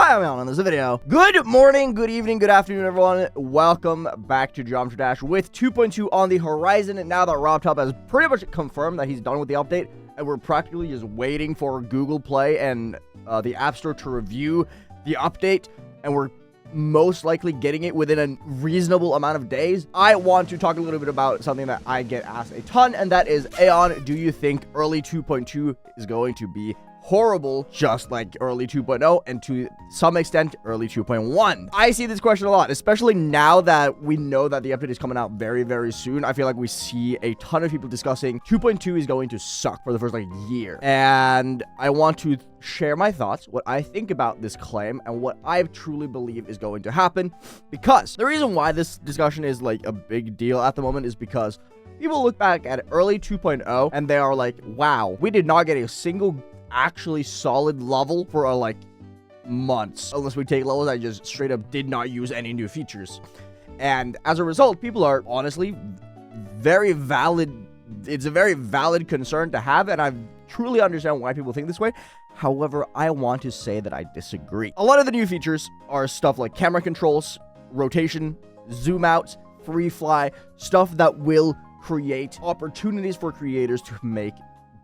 Hi, I'm Alan. In this video. Good morning, good evening, good afternoon, everyone. Welcome back to Geometry Dash with 2.2 on the horizon. Now that robtop has pretty much confirmed that he's done with the update, and we're practically just waiting for Google Play and the App Store to review the update, and we're most likely getting it within a reasonable amount of days. I want to talk a little bit about something that I get asked a ton, and that is, Aeon, do you think early 2.2 is going to be horrible, just like early 2.0 and to some extent early 2.1? I see this question a lot, especially now that we know that the update is coming out very, very soon. I feel like we see a ton of people discussing 2.2 is going to suck for the first year. And I want to share my thoughts, what I think about this claim, and what I truly believe is going to happen. Because the reason why this discussion is like a big deal at the moment is because people look back at early 2.0 and they are like, wow, we did not get a single actually solid level for months, unless we take levels that just straight up did not use any new features. And as a result, people are honestly very valid. It's a very valid concern to have, and I truly understand why people think this way. However, I want to say that I disagree. A lot of the new features are stuff like camera controls, rotation, zoom out, free fly, stuff that will create opportunities for creators to make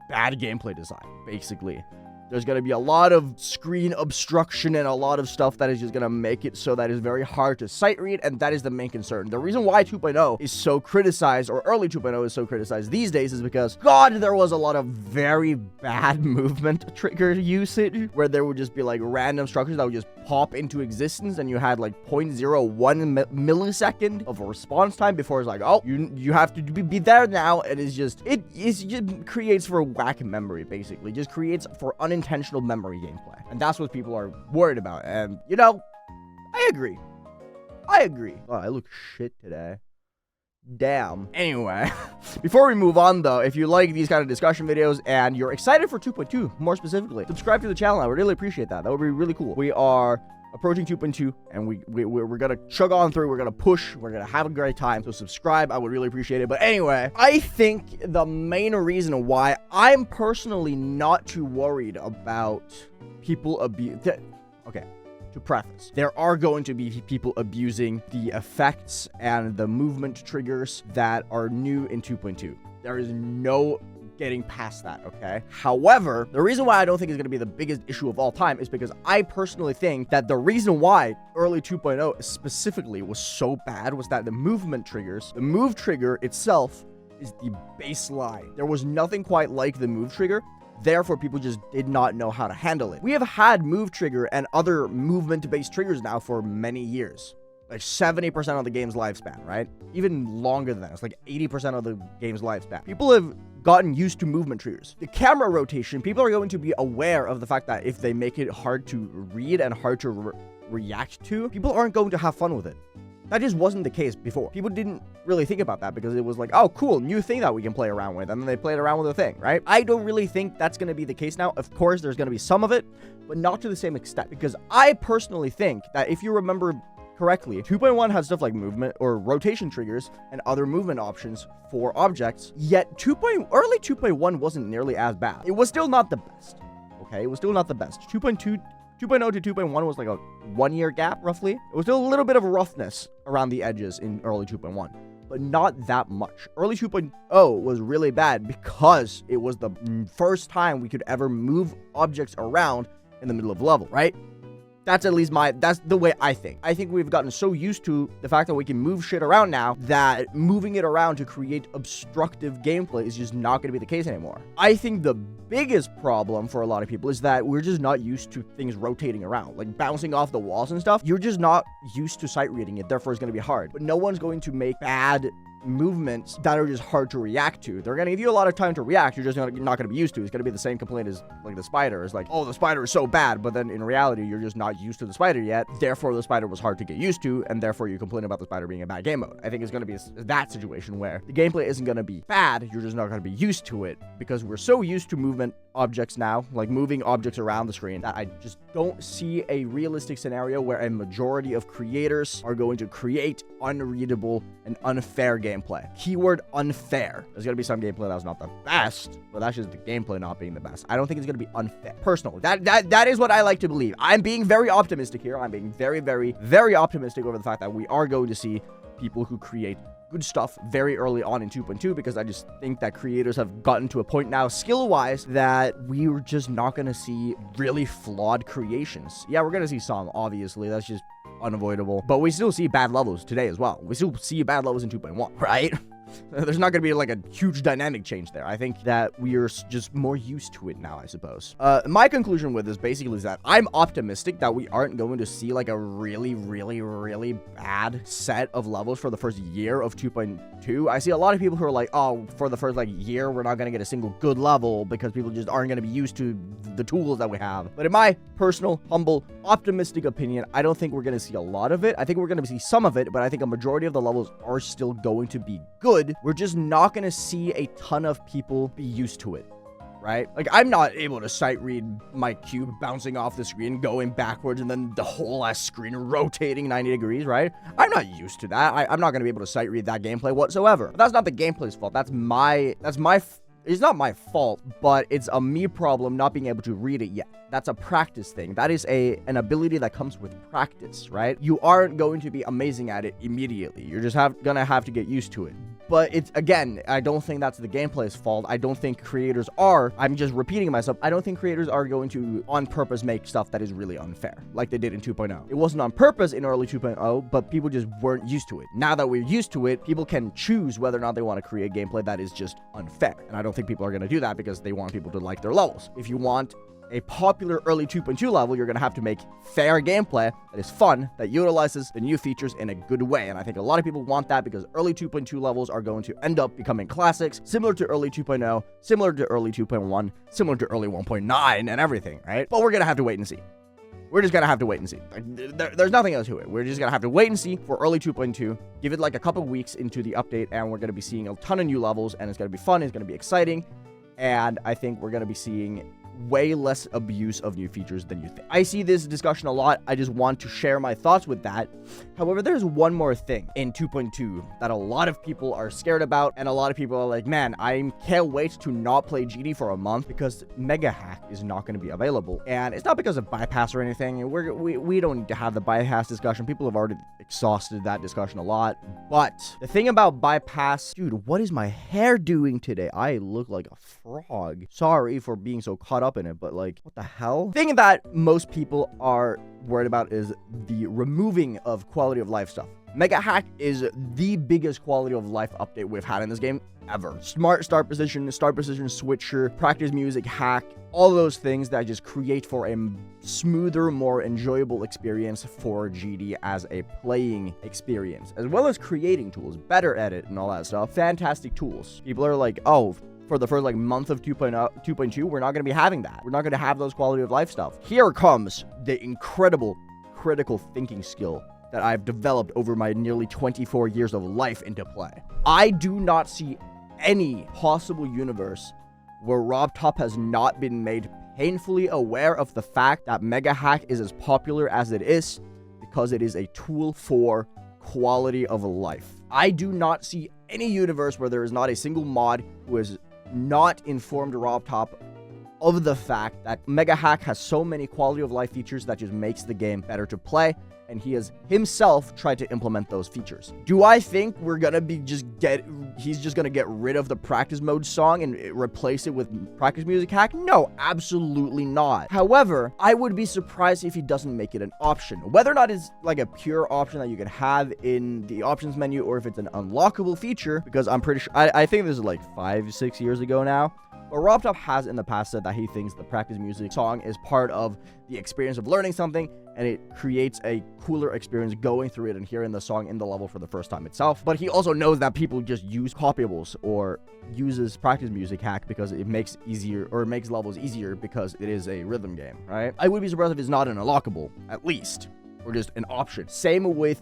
bad gameplay design. Basically, there's going to be a lot of screen obstruction and a lot of stuff that is just going to make it so that it's very hard to sight read, and that is the main concern. The reason why 2.0 is so criticized, or early 2.0 is so criticized these days, is because, God, there was a lot of very bad movement trigger usage, where there would just be random structures that would just pop into existence, and you had 0.01 millisecond of a response time before it's oh, you have to be there now, and it just creates for whack memory, basically. Just creates for unintentional memory gameplay, and that's what people are worried about. And I agree. Oh, I look shit today. Damn. Anyway, before we move on though, if you like these kind of discussion videos and you're excited for 2.2 more specifically, subscribe to the channel. I would really appreciate that. That would be really cool. We are approaching 2.2, and we're gonna chug on through. We're gonna push. We're gonna have a great time. So subscribe. I would really appreciate it. But anyway, I think the main reason why I'm personally not too worried about people okay, to preface, there are going to be people abusing the effects and the movement triggers that are new in 2.2. There is no getting past that, okay? However, the reason why I don't think it's going to be the biggest issue of all time is because I personally think that the reason why early 2.0 specifically was so bad was that the movement triggers, the move trigger itself is the baseline. There was nothing quite like the move trigger. Therefore, people just did not know how to handle it. We have had move trigger and other movement-based triggers now for many years. 70% of the game's lifespan, right? Even longer than that. It's 80% of the game's lifespan. People have gotten used to movement triggers. The camera rotation, people are going to be aware of the fact that if they make it hard to read and hard to react to, people aren't going to have fun with it. That just wasn't the case before. People didn't really think about that because it was oh, cool, new thing that we can play around with. And then they played around with the thing, right? I don't really think that's going to be the case now. Of course, there's going to be some of it, but not to the same extent. Because I personally think that if you remember correctly, 2.1 had stuff like movement or rotation triggers and other movement options for objects, yet early 2.1 wasn't nearly as bad. It was still not the best, okay? It was still not the best. 2.0 to 2.1 was a 1 year gap, roughly. It was still a little bit of roughness around the edges in early 2.1, but not that much. Early 2.0 was really bad because it was the first time we could ever move objects around in the middle of level, right? That's at least that's the way I think. I think we've gotten so used to the fact that we can move shit around now that moving it around to create obstructive gameplay is just not going to be the case anymore. I think the biggest problem for a lot of people is that we're just not used to things rotating around, bouncing off the walls and stuff. You're just not used to sight reading it, therefore it's going to be hard. But no one's going to make bad movements that are just hard to react to. They're going to give you a lot of time to react. You're just not going to be used to. It's going to be the same complaint as the spider. It's oh, the spider is so bad, but then in reality, you're just not used to the spider yet. Therefore, the spider was hard to get used to, and therefore you complain about the spider being a bad game mode. I think it's going to be that situation where the gameplay isn't going to be bad. You're just not going to be used to it because we're so used to movement objects now, moving objects around the screen, that I just don't see a realistic scenario where a majority of creators are going to create unreadable and unfair gameplay. Keyword unfair. There's gonna be some gameplay that's not the best, but that's just the gameplay not being the best. I don't think it's gonna be unfair. Personally, that is what I like to believe. I'm being very optimistic here. I'm being very, very, very optimistic over the fact that we are going to see people who create good stuff very early on in 2.2, because I just think that creators have gotten to a point now skill-wise that we were just not going to see really flawed creations. Yeah, we're going to see some, obviously. That's just unavoidable. But we still see bad levels today as well. We still see bad levels in 2.1, right? There's not going to be like a huge dynamic change there. I think that we are just more used to it now, I suppose. My conclusion with this basically is that I'm optimistic that we aren't going to see like a really, really, really bad set of levels for the first year of 2.2. I see a lot of people who are like, oh, for the first like year, we're not going to get a single good level because people just aren't going to be used to the tools that we have. But in my personal, humble, optimistic opinion, I don't think we're going to see a lot of it. I think we're going to see some of it, but I think a majority of the levels are still going to be good. We're just not going to see a ton of people be used to it, right? Like, I'm not able to sight read my cube bouncing off the screen, going backwards, and then the whole ass screen rotating 90 degrees, right? I'm not used to that. I'm not going to be able to sight read that gameplay whatsoever. But that's not the gameplay's fault. It's not my fault, but it's a me problem not being able to read it yet. That's a practice thing. That is an ability that comes with practice, right? You aren't going to be amazing at it immediately. You're just gonna have to get used to it. But it's, again, I don't think that's the gameplay's fault. I don't think creators are, I'm just repeating myself, I don't think creators are going to on purpose make stuff that is really unfair, like they did in 2.0. It wasn't on purpose in early 2.0, but people just weren't used to it. Now that we're used to it, people can choose whether or not they want to create gameplay that is just unfair. And I don't think people are going to do that because they want people to like their levels. If you want a popular early 2.2 level, you're going to have to make fair gameplay that is fun, that utilizes the new features in a good way. And I think a lot of people want that because early 2.2 levels are going to end up becoming classics, similar to early 2.0, similar to early 2.1, similar to early 1.9 and everything, right? But we're going to have to wait and see. We're just going to have to wait and see. There's nothing else to it. We're just going to have to wait and see for early 2.2, give it like a couple weeks into the update, and we're going to be seeing a ton of new levels, and it's going to be fun, it's going to be exciting, and I think we're going to be seeing way less abuse of new features than you think. I see this discussion a lot. I just want to share my thoughts with that. However, there's one more thing in 2.2 that a lot of people are scared about, and a lot of people are like, man, I can't wait to not play GD for a month because megahack is not going to be available. And it's not because of bypass or anything. We don't need to have the bypass discussion. People have already exhausted that discussion a lot. But the thing about bypass, dude, what is my hair doing today? I look like a frog. Sorry for being so caught up in it, but like, what the hell? Thing that most people are worried about is the removing of quality of life stuff. Megahack is the biggest quality of life update we've had in this game ever. Smart start position switcher, practice music hack, all those things that just create for a smoother, more enjoyable experience for GD as a playing experience, as well as creating tools, better edit and all that stuff. Fantastic tools. People are like, oh, for the first like month of 2.2, we're not going to be having that. We're not going to have those quality of life stuff. Here comes the incredible critical thinking skill that I've developed over my nearly 24 years of life into play. I do not see any possible universe where robtop has not been made painfully aware of the fact that megahack is as popular as it is because it is a tool for quality of life. I do not see any universe where there is not a single mod who is not informed robtop of the fact that megahack has so many quality of life features that just makes the game better to play, and he has himself tried to implement those features. Do I think we're gonna be he's just gonna get rid of the practice mode song and replace it with practice music hack? No, absolutely not. However, I would be surprised if he doesn't make it an option. Whether or not it's like a pure option that you can have in the options menu, or if it's an unlockable feature, because I'm pretty sure, I think this is like 5-6 years ago now. But robtop has in the past said that he thinks the practice music song is part of the experience of learning something, and it creates a cooler experience going through it and hearing the song in the level for the first time itself. But he also knows that people just use copyables or uses practice music hack because it makes levels easier because it is a rhythm game, right? I would be surprised if it's not an unlockable, at least, or just an option. Same with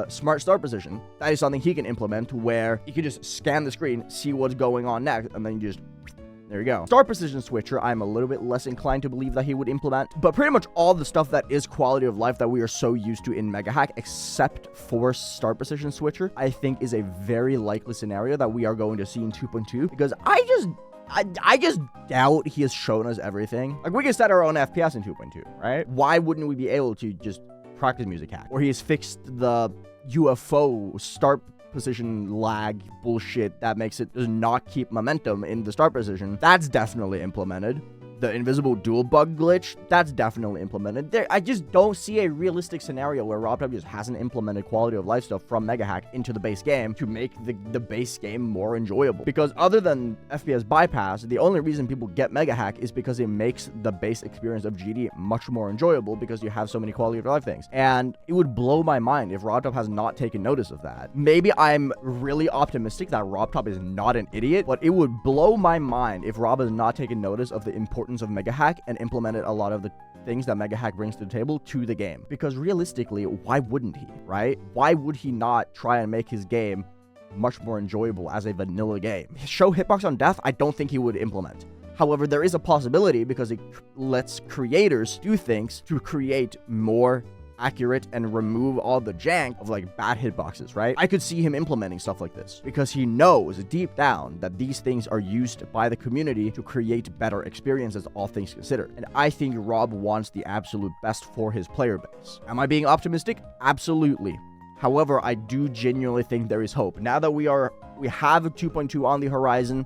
smart start position. That is something he can implement where you can just scan the screen, see what's going on next, and then you just There you go. Star Precision Switcher, I'm a little bit less inclined to believe that he would implement, but pretty much all the stuff that is quality of life that we are so used to in megahack, except for Star Precision Switcher, I think is a very likely scenario that we are going to see in 2.2, because I just doubt he has shown us everything. Like, we can set our own FPS in 2.2, right? Why wouldn't we be able to just practice music hack? Or he has fixed the UFO start position lag bullshit that makes it does not keep momentum in the start position. That's definitely implemented. The invisible dual bug glitch, that's definitely implemented. I just don't see a realistic scenario where robtop just hasn't implemented quality of life stuff from megahack into the base game to make the base game more enjoyable. Because other than FPS bypass, the only reason people get megahack is because it makes the base experience of GD much more enjoyable because you have so many quality of life things. And it would blow my mind if robtop has not taken notice of that. Maybe I'm really optimistic that robtop is not an idiot, but it would blow my mind if Rob has not taken notice of the importance of megahack and implemented a lot of the things that megahack brings to the table to the game. Because realistically, why wouldn't he, right? Why would he not try and make his game much more enjoyable as a vanilla game? Show hitbox on death, I don't think he would implement. However, there is a possibility because it lets creators do things to create more accurate and remove all the jank of like bad hitboxes, right? I could see him implementing stuff like this because he knows deep down that these things are used by the community to create better experiences, all things considered. And I think Rob wants the absolute best for his player base. Am I being optimistic? Absolutely. However, I do genuinely think there is hope. Now that we have 2.2 on the horizon,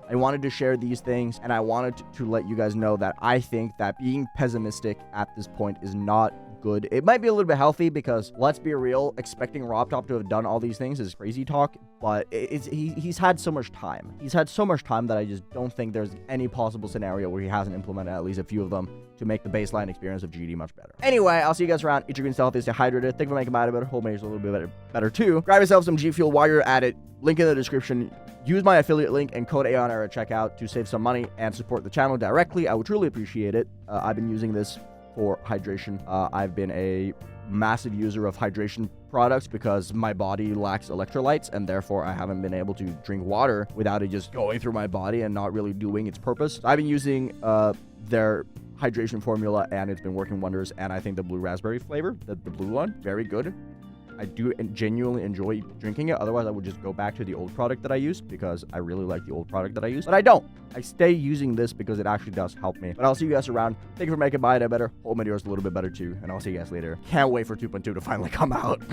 I wanted to share these things, and I wanted to let you guys know that I think that being pessimistic at this point is not good. It might be a little bit healthy because, let's be real, expecting robtop to have done all these things is crazy talk, but he's had so much time. He's had so much time that I just don't think there's any possible scenario where he hasn't implemented at least a few of them to make the baseline experience of GD much better. Anyway, I'll see you guys around. Eat your green healthy, stay hydrated. Thank you for making my better. Hope makes a little bit better too. Grab yourself some G Fuel while you're at it. Link in the description. Use my affiliate link and code AeonAir at checkout to save some money and support the channel directly. I would truly appreciate it. I've been using this for hydration. I've been a massive user of hydration products because my body lacks electrolytes and therefore I haven't been able to drink water without it just going through my body and not really doing its purpose. So I've been using their hydration formula and it's been working wonders, and I think the blue raspberry flavor, the blue one, very good. I do genuinely enjoy drinking it. Otherwise, I would just go back to the old product that I used because I really like the old product that I use. But I don't. I stay using this because it actually does help me. But I'll see you guys around. Thank you for making my day better. Hope my day is a little bit better too. And I'll see you guys later. Can't wait for 2.2 to finally come out.